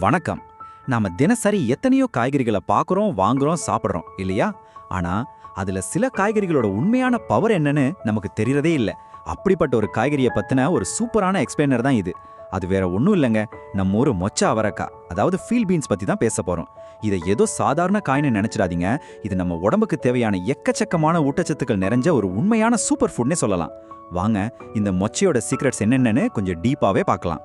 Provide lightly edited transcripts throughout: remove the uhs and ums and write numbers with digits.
வணக்கம். நாம தினசரி எத்தனையோ காய்கறிகளை பார்க்குறோம், வாங்குறோம், சாப்பிட்றோம் இல்லையா? ஆனா அதுல சில காய்கறிகளோட உண்மையான பவர் என்னன்னு நமக்கு தெரியறதே இல்ல. அப்படிப்பட்ட ஒரு காய்கறியை பத்தின ஒரு சூப்பரான எக்ஸ்பிளைனர் தான் இது. அது வேற ஒன்றும் இல்லைங்க, நம்ம ஊர் மொச்ச அவரைக்காய், அதாவது ஃபீல்ட் பீன்ஸ் பத்தி தான் பேச போறோம். இதை ஏதோ சாதாரண காய்னு நினைச்சிடாதீங்க. இது நம்ம உடம்புக்கு தேவையான எக்கச்சக்கமான ஊட்டச்சத்துக்கள் நிறைஞ்ச ஒரு உண்மையான சூப்பர் ஃபுட்னே சொல்லலாம். வாங்க இந்த மொச்சையோட சீக்ரெட்ஸ் என்னென்னு கொஞ்சம் டீப்பாவே பார்க்கலாம்.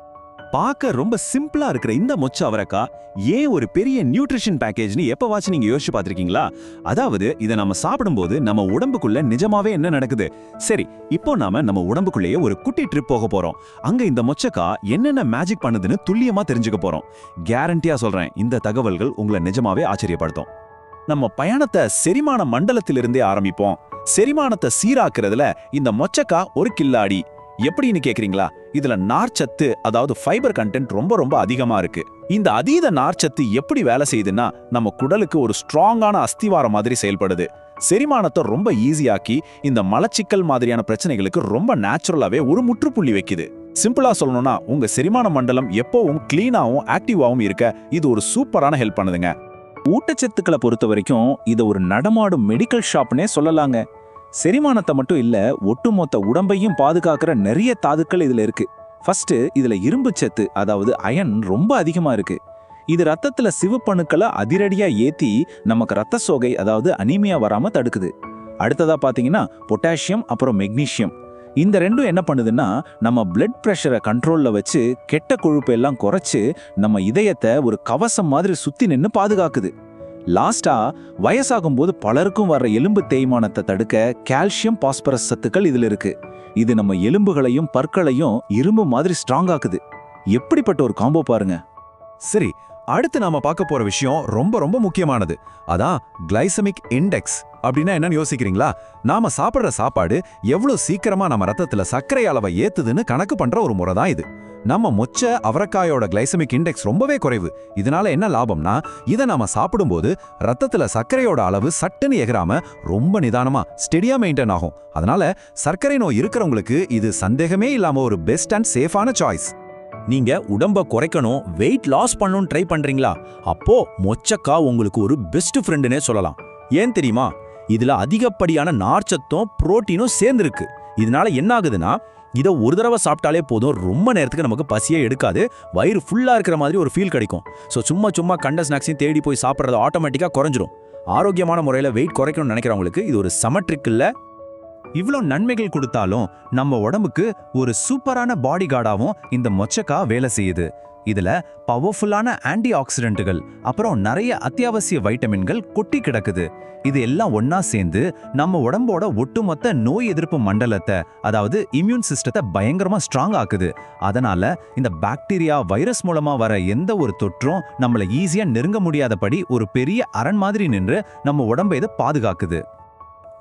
பார்க்க ரொம்ப சிம்பிளா இருக்கிற இந்த மொச்ச அவரைக்காய் ஏன் ஒரு பெரிய நியூட்ரிஷன் பேக்கேஜ்னு எப்பவாச்சும் நீங்க யோசிச்சு பார்த்திருக்கீங்களா? அதாவது இதை நம்ம சாப்பிடும்போது நம்ம உடம்புக்குள்ள நிஜமாவே என்ன நடக்குது? சரி, இப்போ நம்ம உடம்புக்குள்ளேயே ஒரு குட்டி ட்ரிப் போக போறோம். அங்க இந்த மொச்சக்காய் என்னென்ன மேஜிக் பண்ணுதுன்னு துல்லியமா தெரிஞ்சுக்க போறோம். கேரண்டியா சொல்றேன், இந்த தகவல்கள் உங்களை நிஜமாவே ஆச்சரியப்படுத்தும். நம்ம பயணத்தை செரிமான மண்டலத்திலிருந்தே ஆரம்பிப்போம். செரிமானத்தை சீராக்குறதுல இந்த மொச்சக்காய் ஒரு கில்லாடி. எப்படின்னு கேக்குறீங்களா? இதுல நார்ச்சத்து, அதாவது ஃபைபர் கண்டென்ட் ரொம்ப அதிகமா இருக்கு. இந்த அதீத நார்ச்சத்து எப்படி வேலை செய்யுதுன்னா, நம்ம குடலுக்கு ஒரு ஸ்ட்ராங்கான அஸ்திவாரம் மாதிரி செயல்படுது. செரிமானத்தை ரொம்ப ஈஸியாக்கி இந்த மலச்சிக்கல் மாதிரியான பிரச்சனைகளுக்கு ரொம்ப நேச்சுரலாவே ஒரு முற்றுப்புள்ளி வைக்குது. சிம்பிளா சொல்லணும்னா, உங்க செரிமான மண்டலம் எப்பவும் கிளீனாவும் ஆக்டிவாவும் இருக்க இது ஒரு சூப்பரான ஹெல்ப் பண்ணுதுங்க. ஊட்டச்சத்துக்களை பொறுத்த வரைக்கும் இதை ஒரு நடமாடும் மெடிக்கல் ஷாப்னே சொல்லலாங்க. செரிமானத்தை மட்டும் இல்ல, ஒட்டுமொத்த உடம்பையும் பாதுகாக்கிற நிறைய தாதுக்கள் இதுல இருக்கு. ஃபர்ஸ்ட், இதுல இரும்பு சத்து, அதாவது அயன் ரொம்ப அதிகமா இருக்கு. இது ரத்தத்துல சிவப்பணுக்களை அதிரடியா ஏத்தி நமக்கு ரத்த சோகை, அதாவது அனீமியா வராம தடுக்குது. அடுத்ததா பாத்தீங்கன்னா பொட்டாசியம், அப்புறம் மெக்னீசியம். இந்த ரெண்டும் என்ன பண்ணுதுன்னா, நம்ம பிளட் பிரஷரை கண்ட்ரோல்ல வச்சு கெட்ட கொழுப்பு எல்லாம் குறைச்சு நம்ம இதயத்தை ஒரு கவசம் மாதிரி சுத்தி நின்று பாதுகாக்குது. லாஸ்டா, வயசாகும் போது பலருக்கும் வர்ற எலும்பு தேய்மானத்தை தடுக்க கால்சியம், பாஸ்பரஸ் சத்துக்கள் இதுல இருக்கு. இது நம்ம எலும்புகளையும் பற்களையும் இரும்பு மாதிரி ஸ்ட்ராங் ஆக்குது. எப்படிப்பட்ட ஒரு காம்போ பாருங்க. சரி, அடுத்து நாம பார்க்க போற விஷயம் ரொம்ப முக்கியமானது. அதான் கிளைசமிக் இண்டெக்ஸ். அப்படின்னா என்னன்னு யோசிக்கிறீங்களா? நாம சாப்பிடுற சாப்பாடு எவ்வளவு சீக்கிரமா நம்ம ரத்தத்துல சர்க்கரை அளவை ஏத்துதுன்னு கணக்கு பண்ற ஒரு முறை தான் இது. நம்ம மொச்ச அவரைக்காயோட கிளைசமிக் இண்டெக்ஸ் ரொம்பவே குறைவு. இதனால என்ன லாபம்னா, இதை நாம சாப்பிடும்போது ரத்தத்துல சர்க்கரையோட அளவு சட்டுன்னு எகராம ரொம்ப நிதானமா ஸ்டெடியா மெயின்டைன் ஆகும். அதனால சர்க்கரை நோய் இருக்கிறவங்களுக்கு இது சந்தேகமே இல்லாம ஒரு பெஸ்ட் அண்ட் சேஃபான சாய்ஸ். நீங்க உடம்ப குறைக்கணும், வெயிட் லாஸ் பண்ணணும்னு ட்ரை பண்றீங்களா? அப்போ மொச்சக்காய் உங்களுக்கு ஒரு பெஸ்ட் ஃப்ரெண்டுனே சொல்லலாம். ஏன் தெரியுமா? இதுல அதிகப்படியான நார்ச்சத்தும் புரோட்டீனும் சேர்ந்துருக்கு. இதனால என்ன ஆகுதுன்னா, இதை ஒரு தடவை சாப்பிட்டாலே போதும், ரொம்ப நேரத்துக்கு நமக்கு பசியே எடுக்காது, வயிறு ஃபுல்லா இருக்கிற மாதிரி ஒரு ஃபீல் கிடைக்கும். ஸோ சும்மா கண்ட ஸ்நாக்ஸையும் தேடி போய் சாப்பிட்றது ஆட்டோமேட்டிக்காக குறைஞ்சிரும். ஆரோக்கியமான முறையில் வெயிட் குறைக்கணும்னு நினைக்கிறவங்களுக்கு இது ஒரு சமட்ரிக் இல்ல. இவ்வளோ நன்மைகள் கொடுத்தாலும் நம்ம உடம்புக்கு ஒரு சூப்பரான பாடி கார்டாவும் இந்த மொச்சக்காய் வேலை செய்யுது. இதுல பவர்ஃபுல்லான ஆன்டி ஆக்சிடென்ட்டுகள், அப்புறம் நிறைய அத்தியாவசிய வைட்டமின்கள் கொட்டி கிடக்குது. இது எல்லாம் ஒன்னா சேர்ந்து நம்ம உடம்போட ஒட்டுமொத்த நோய் எதிர்ப்பு மண்டலத்தை, அதாவது இம்யூன் சிஸ்டத்தை பயங்கரமா ஸ்ட்ராங் ஆக்குது. அதனால இந்த பாக்டீரியா, வைரஸ் மூலமா வர எந்த ஒரு தொற்றும் நம்மள ஈஸியா நெருங்க முடியாதபடி ஒரு பெரிய அரண் மாதிரி நின்று நம்ம உடம்பை இதை பாதுகாக்குது.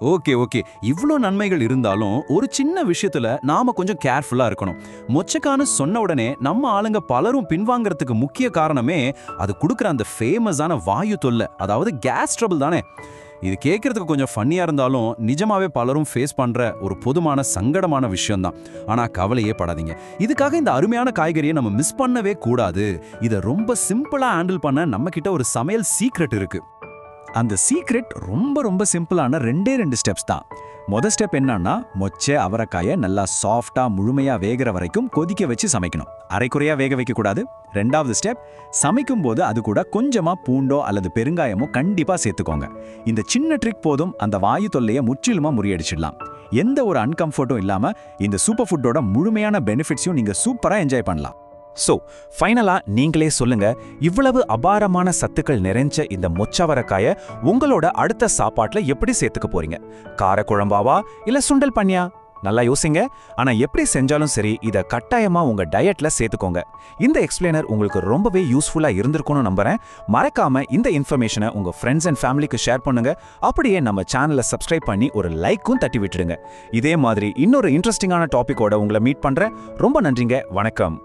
ஓகே, இவ்ளோ நன்மைகள் இருந்தாலும் ஒரு சின்ன விஷயத்துல நாம கொஞ்சம் கேர்ஃபுல்லா இருக்கணும். மொச்சக்கான்னு சொன்ன உடனே நம்ம ஆளுங்க பலரும் பின்வாங்கறதுக்கு முக்கிய காரணமே அது கொடுக்குற அந்த ஃபேமஸான வாயு தொல்லை, அதாவது கேஸ் ட்ரபிள் தானே. இது கேட்கறதுக்கு கொஞ்சம் ஃபன்னியா இருந்தாலும் நிஜமாவே பலரும் ஃபேஸ் பண்ற ஒரு பொதுமான சங்கடமான விஷயம்தான். ஆனா கவலையே படாதீங்க, இதுக்காக இந்த அருமையான காய்கறியை நம்ம மிஸ் பண்ணவே கூடாது. இதை ரொம்ப சிம்பிளா ஹேண்டில் பண்ண நம்ம கிட்ட ஒரு சமையல் சீக்ரெட் இருக்கு. அந்த சீக்ரெட் ரொம்ப சிம்பிளான ரெண்டே ஸ்டெப்ஸ் தான். முதல் ஸ்டெப் என்னன்னா, மொச்சை அவரைக்காயை நல்லா சாஃப்டா முழுமையா வேகிற வரைக்கும் கொதிக்க வச்சு சமைக்கணும். அரைக்குறையா வேக வைக்க கூடாது. ரெண்டாவது ஸ்டெப், சமைக்கும் போது அது கூட கொஞ்சமா பூண்டோ அல்லது பெருங்காயமோ கண்டிப்பா சேர்த்துக்கோங்க. இந்த சின்ன ட்ரிக் போதும் அந்த வாயு தொல்லையை முற்றிலுமா முறியடிச்சிடலாம். எந்த ஒரு அன்கம்ஃபர்ட்டும் இல்லாம இந்த சூப்பர் ஃபுட்டோட முழுமையான பெனிஃபிட்ஸையும் நீங்க சூப்பரா என்ஜாய் பண்ணலாம். சோ ஃபைனலா நீங்களே சொல்லுங்க, இவ்வளவு அபாரமான சத்துக்கள் நிறைஞ்ச இந்த மொச்சவரைக்காயை உங்களோட அடுத்த சாப்பாட்டுல எப்படி சேர்த்துக்க போறீங்க? கார குழம்பாவா இல்ல சுண்டல் பண்ணியா? நல்லா யோசிங்க. ஆனா எப்படி செஞ்சாலும் சரி, இதை கட்டாயமா உங்க டயட்ல சேர்த்துக்கோங்க. இந்த எக்ஸ்பிளைனர் உங்களுக்கு ரொம்பவே யூஸ்ஃபுல்லா இருந்திருக்கும்னு நம்புறேன். மறக்காம இந்த இன்ஃபர்மேஷனை உங்க ஃப்ரெண்ட்ஸ் அண்ட் ஃபேமிலிக்கு ஷேர் பண்ணுங்க. அப்படியே நம்ம சேனலை சப்ஸ்கிரைப் பண்ணி ஒரு லைக்கும் தட்டி விட்டுடுங்க. இதே மாதிரி இன்னொரு இன்ட்ரெஸ்டிங்கான டாபிக்கோட உங்களை மீட் பண்றேன். ரொம்ப நன்றிங்க. வணக்கம்.